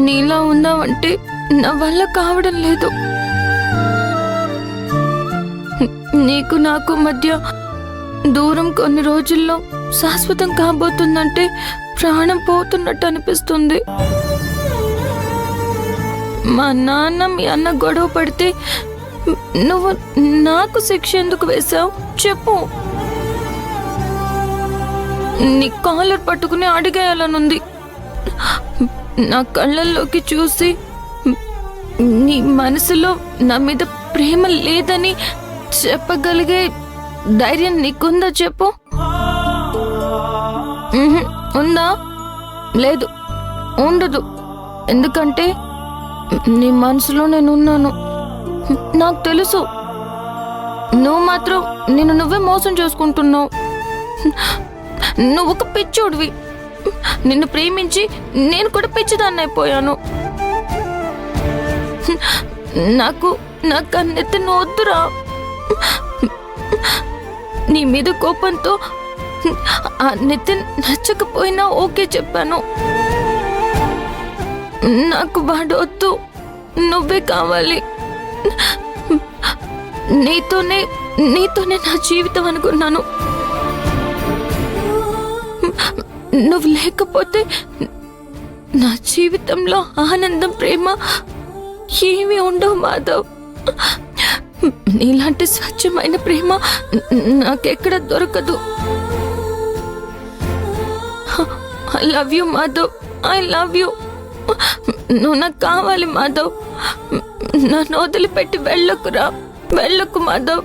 నీలా ఉందామంటే నా వల్ల కావడం లేదు. నీకు నాకు మధ్య దూరం కొన్ని రోజుల్లో శాశ్వతం కాబోతుందంటే ప్రాణం పోతున్నట్టు అనిపిస్తుంది. మా నాన్న మీ అన్న గొడవ పడితే నువ్వు నాకు శిక్ష ఎందుకు వేశావు చెప్పు. నీ కాలర్ పట్టుకుని అడిగేయాలనుంది. నా కళ్ళల్లోకి చూసి నీ మనసులో నా మీద ప్రేమ లేదని చెప్పగలిగే ధైర్యం నీకుందా చెప్పు. ఉందా? లేదు, ఉండదు. ఎందుకంటే నీ మనసులో నేనున్నాను. నాకు తెలుసు. నువ్వు మాత్రం నిన్ను నువ్వే మోసం చేసుకుంటున్నావు. నువ్వు ఒక పిచ్చోడివి. నిన్ను ప్రేమించి నేను కూడా పిచ్చిదాన్ని అయిపోయాను. నాకు ఆ నెత్తిని వద్దురా. నీ మీద కోపంతో ఆ నెత్తి నచ్చకపోయినా ఓకే చెప్పాను. నాకు వాడు వద్దు, నువ్వే కావాలి. నీతోనే నా జీవితం అనుకున్నాను. నువ్వు లేకపోతే నా జీవితంలో ఆనందం, ప్రేమ ఏమీ ఉండవు మాధవ్. నీలాంటి స్వచ్ఛమైన ప్రేమ నాకెక్కడ దొరకదు. I love you Madhav, I love you. నువ్వు నాకు కావాలి మాధవ్. నన్ను వదిలిపెట్టి వెళ్ళకురా, వెళ్ళకు మాధవ్.